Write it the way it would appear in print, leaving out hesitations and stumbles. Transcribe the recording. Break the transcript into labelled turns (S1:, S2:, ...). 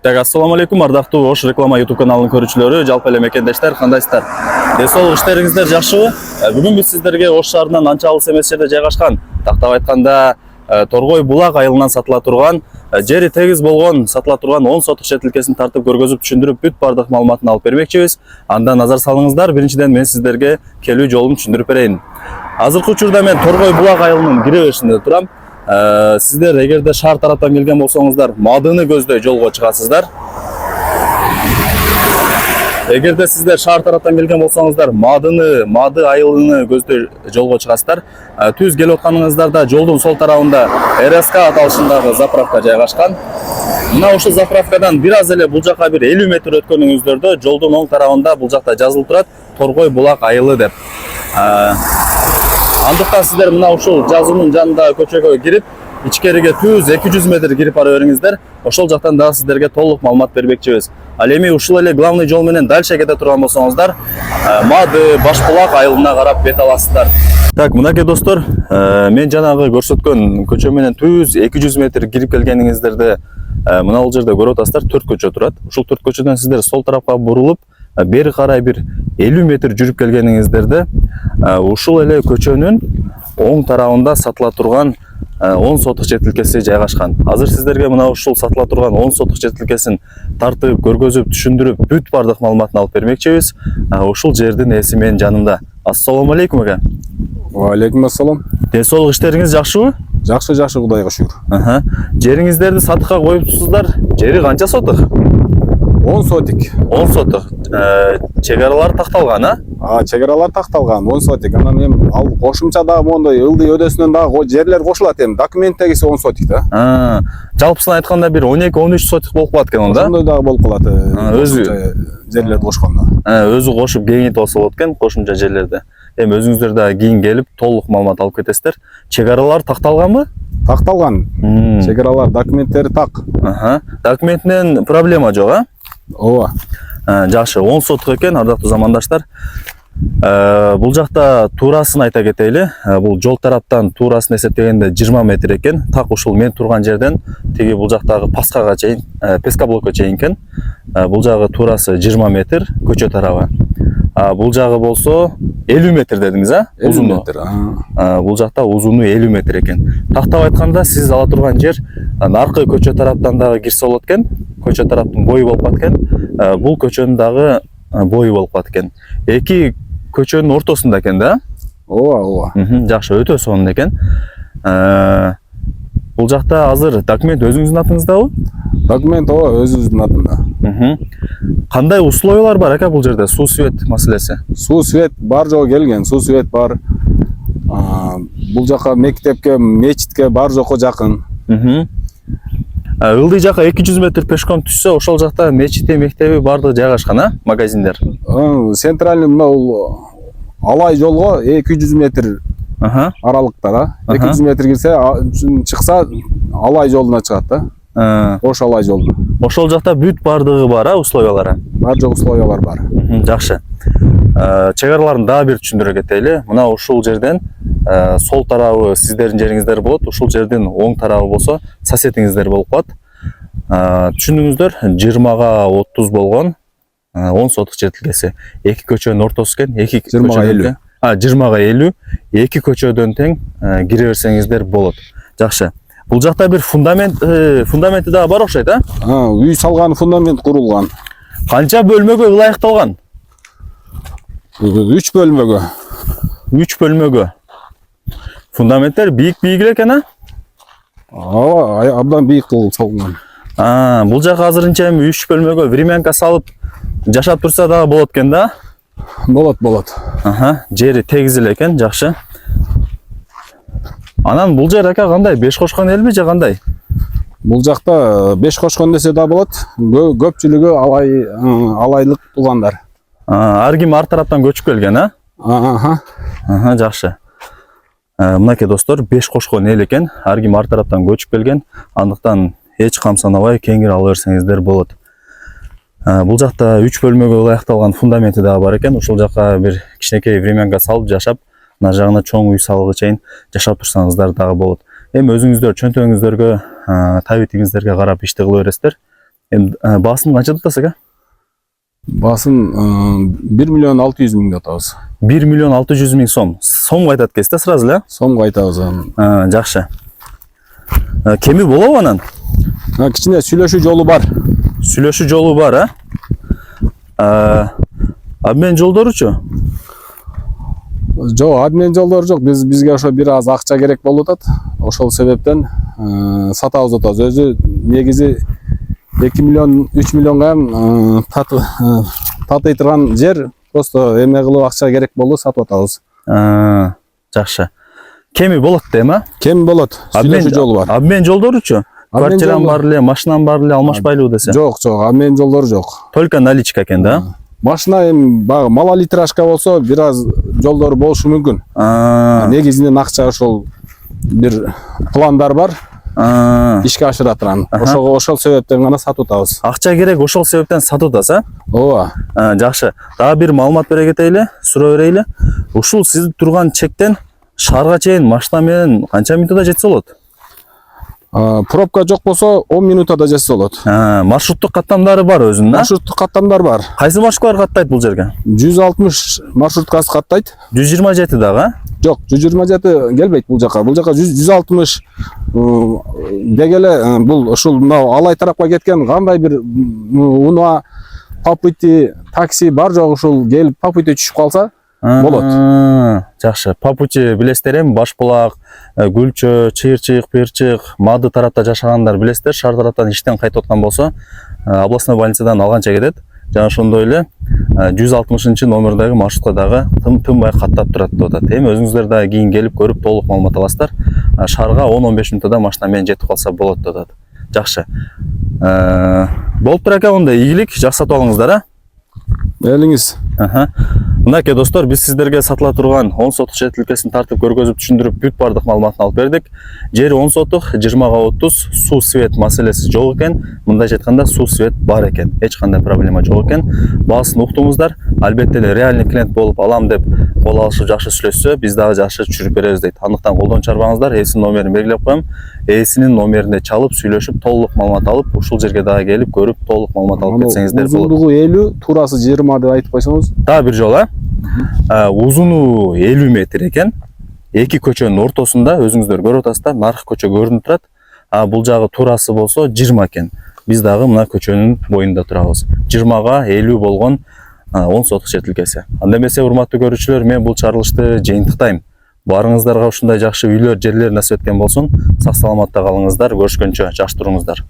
S1: Так, ассаламу алейкум, ардактуу Ош реклама YouTube каналынын көрүүчүлөрү, жалпы эле мекендештер, кандайсыздар? Десол иштериңиздер жакшыбы? Бүгүн биз сиздерге Ош шаарынан анча алыс эмес жерде жайгашкан, тактап айтканда Торгой булак айылынан сатыла турган, жери тегиз болгон, сатыла турган 10 сотук четилкесин тартып көргөзүп түшүндүрүп бүт бардык маалыматын алып бермекчибиз. Анда назар салыңыздар. Биринчиден мен сиздерге келүү жолун түшүндүрүп берейин. Азыркы учурда мен Торгой булак айылынын кире беришинде турам. Сиздер эгерде шаар тараптан келген болсоңуздар, Мадыны көздөй жолго чыгасыздар. Эгерде сиздер шаар тараптан келген болсоңуздар, Мады айылыны көздөй жолго чыгасыздар. Түз келип атканыңыздарда жолдун сол тарабында РСК аталышындагы заправка жайгашкан. Мына ушул заправкадан бир аз эле бул жака бир 50 метр өткөнүңүздөрдө жолдун оң тарабында бул жакта жазылып турат Торгой булак айылы деп. Андыктан сиздер мына ушул жазуунун жанындагы көчөгө кирип, ичкериге түз 200 метр кирип бара бериңиздер. Ошол жактан дагы сиздерге толук маалымат бербекчибиз. Ал эми ушул эле главный жол менен дальше кете турган болсоңуздар, Мады Башбулак айылына карап бет аласыздар. Так, мынакей достор, мен жанагы көрсөткөн көчө менен түз 200 метр кирип келгениңиздерде мына бул жерде көрүп атасыздар, 4 көчө турат. Ушул 4 көчөдөн сиздер сол тарапка бурулуп, бери карай бир 50 метр жүрүп келгениңиздерде ушул эле көчөнүн оң тарабында сатыла турган 10 сотук четилкеси жайгашкан. Азыр сиздерге мына ушул сатыла турган 10 сотук четилкесин тартып, көргөзүп, түшүндүрүп, бүт бардык маалыматын алып бермекчибиз. Ушул жердин ээси менин жанымда. Ассаламу алейкум ака.
S2: Ва алейкум ассалам.
S1: Денсаулык иштериңиз жакшыбы?
S2: Жакшы, Кудайга шүгүр.
S1: Жериңиздерди сатыкка коюпсуздар. Жери канча сотук?
S2: 10 сотик.
S1: 10 сотук. Чегаралар такталган,
S2: Чегаралар такталган 10 сотик. Анан эми ал кошумча дагы моундай ылдый өдөсүнөн дагы жерлер кошулат эми. Документтегиси 10 сотик да.
S1: Жалпысын айтканда бир 12-13 сотук болуп калат экен онда.
S2: Ошондой дагы болуп калат.
S1: Өзү
S2: жерлерди кошкондо.
S1: Өзү кошуп кеңейтип алса болот экен кошумча жерлерди. Эми өзүңүздөр дагы кийин келип толук маалымат алып кетесиздер. Чегаралар такталганбы?
S2: Такталган. Чегаралар документтери так.
S1: Документинен проблема жок,
S2: Ооба.
S1: Жакшы, 10 сотук экен, ардактуу замандаштар. Бул жакта туурасын айта кетели. Бул жол тараптан туурасын эсептегенде 20 метр экен. Так ушул мен турган жерден тиги бул жактагы Паскага чейин, Пескаблокко чейин экен. Бул жагы туурасы 20 метр көчө тарабы. Бул жагы болсо 50 метр дедиңиз, узуну. Бул жакта узуну 50 метр экен. Тактап айтканда сиз ала турган жер аркы көчө тараптан дагы кирсе болот экен. Көчө тараптын бою болуп калат экен. Бул көчөнүн дагы бою болуп калат экен. Эки көчөнүн ортосунда экен да?
S2: Ооба.
S1: Жакшы, өтө сонун экен. Бул жакта азыр документ өзүңүздүн атыңыздабы?
S2: Документ өзүбүздүн атында.
S1: Кандай условиялар бар ака бул жерде? Суу свет маселеси?
S2: Суу свет бар жогу келген, суу свет бар. Бул жака мектепке, мечитке бар жокко жакын.
S1: Ылдый жака 200 метр пешком түшсө, ошол жакта мечити, мектеби бардыгы жайгашкан, магазиндер.
S2: Центральный мына алай жолго 200 метр аралыкта да. 200 метр кирсе, чыкса алай жолуна чыгат да. Ош алай жолуна.
S1: Ошол жакта бүт бардыгы бар, условиялары.
S2: Бар жок условиялар бар.
S1: Жакшы. Чегараларын дагы бир түшүндүрө кетели. Мына ушул жерден сол тарабы сиздердин жериңиздер болот, ушул жердин оң тарабы болсо соседиңиздер болуп калат. Түшүндүңүздөр, 20га 30 болгон 10 сотук четилкеси. Эки көчөнүн ортосу экен,
S2: 20га 50.
S1: 20га 50, эки көчөдөн тең кире берсеңиздер болот. Жакшы. Бул жакта бир фундаменти дагы бар окшойт,
S2: Үй салган фундамент курулган.
S1: Канча бөлмөгө ылайыкталган?
S2: 3 бөлмөгө.
S1: 3 бөлмөгө. Фундаменттер бийик экен,
S2: Абдан бийик кылып салган.
S1: Бул жак азырынча эми 3 бөлмөгө времянка салып жашап турса дагы болот экен да?
S2: Болот.
S1: Жери тегиз эле экен, жакшы. Анан бул жер ака кандай? 5 кошкон элби же кандай?
S2: Бул жакта 5 кошкон десе да болот. Көпчүлүгү алайлык туугандар.
S1: Ар ким ар тараптан көчүп келген, Жакшы. Мынакей достор, 5 кошкон эл экен, ар ким ар тараптан көчүп келген. Андыктан эч камсанабай кеңири ала берсеңиздер болот. Бул жакта 3 бөлмөгө ылайыкталган фундаменти дагы бар экен. Ушул жака бир кичинекей времянка салып жашап, нар жагына чоң үй салыгы чейин жашап турсаңыздар дагы болот. Эми өзүңүздөр чөнтөгүңүздөргө, табитиңиздерге карап ишти кыла бересиздер. Эми баасын канча атасыз ака?
S2: Басын 1.600.000 атабыз.
S1: 1.600.000 сом. Сомго айтат экенсиз да сразу эле?
S2: Сомго айтабыз.
S1: Жакшы. Кеми болобу анан?
S2: Кичине сүйлөшүү жолу бар.
S1: Сүйлөшүү жолу бар, Обмен жолдоручу?
S2: Жок, адмен жолдору жок. Бизге ошо бир аз акча керек болуп атат. Ошол себептен сатабыз атабыз. Өзү негизи 2 миллион, 3 миллионга татый турган жер, просто эме кылып акча керек болду, сатып атабыз.
S1: Жакшы. Кеми болот дейм,
S2: Кем болот? Сүйлөшүү жолу бар.
S1: Обмен жолдоручу? Квартирам бар эле, машинам бар эле, алмашпайлыбы десе?
S2: Жок, адмен жолдору жок.
S1: Только наличка экен да?
S2: Машина эми баягы малолитражка болсо бир аз жолдору болушу мүмкүн. Негизинен акча ошол бир пландар бар. Ишке ашыра турган. Ошол себептен гана сатып атабыз.
S1: Акча керек, ошол себептен сатып атасыз,
S2: Ооба.
S1: Жакшы. Дагы бир маалымат бере кетейли, суроо берейли. Ушул сиз турган чектен шаарга чейин машина менен канча минутта жетсе болот?
S2: Пробка жок болсо 10 минутта жетсе болот.
S1: Маршруттук каттамдары бар өзүнүн,
S2: Маршруттук каттамдар бар.
S1: Кайсы маршруткалар каттайт бул жерге?
S2: 160 маршруткасы каттайт.
S1: 127 дагы?
S2: Жок, 127 келбейт бул жака. Бул жака 160 деги эле бул ушул мына Алай тарапка кеткен кандай бир унаа по пути такси бар жок ушул келип по пути түшүп калса болот.
S1: Жакшы. По пути билесиздер эми Башбулак, Гүлчө, Чыйырчык, Пыйырчык, Мады тарапта жашагандар билесиздер. Шаар тараптан иштен кайтып аткан болсо, областной больницадан алганча кетет. Жана ошондой эле 160 номердagi маршрутка дагы тынбай каттап турат деп атат. Эми өзүңүздөр дагы кийин келип көрүп толук маалымат аласыздар. Шаарга 10-15 минутта машина менен жетип калса болот деп атат. Жакшы. Болуптур ака, онда ийгилик, жакшы сатып алыңыздар,
S2: Элиңиз.
S1: Мынакей достор, биз сиздерге сатыла турган 10 сотук жер тилкесин тартып көргөзүп түшүндүрүп бүт бардык маалыматын алып бердик. Жери 10 сотук, 20га 30, суу свет маселеси жок экен. Мындай айтканда суу свет бар экен. Эч кандай проблема жок экен. Баасын уктуңуздар. Албетте эле реальный клиент болуп алам деп кол алышып жакшы сүйлөшсө, биз дагы жакшы түшүрүп беребиз дейт. Андыктан колдон чарбаңыздар. Ээсинин номерин белгилеп коем. Ээсинин номерине чалып сүйлөшүп толук маалымат алып, ушул жерге дагы келип көрүп толук маалымат алып кетсеңиздер болот.
S2: Узундугу 50, турасы 20 деп айтып койсоңуз.
S1: Дагы бир жолу, узуну 50 метр экен. Эки көчөнүн ортосунда өзүңүздөр көрүп атасыздар, наркы көчө көрүнүп турат. Бул жагы турасы болсо 20 экен. Биз дагы мына көчөнүн боюнда турабыз. 20га 50 болгон 10 сотук жер тилкеси. Анда эмесе, урматтуу көрүүчүлөр, мен бул чарылышты жыйынтыктайм. Барыңыздарга ушундай жакшы үйлөр, жерлер насип эткен болсун. Сак саламатта калыңыздар. Көрүшкөнчө жакшы туруңуздар.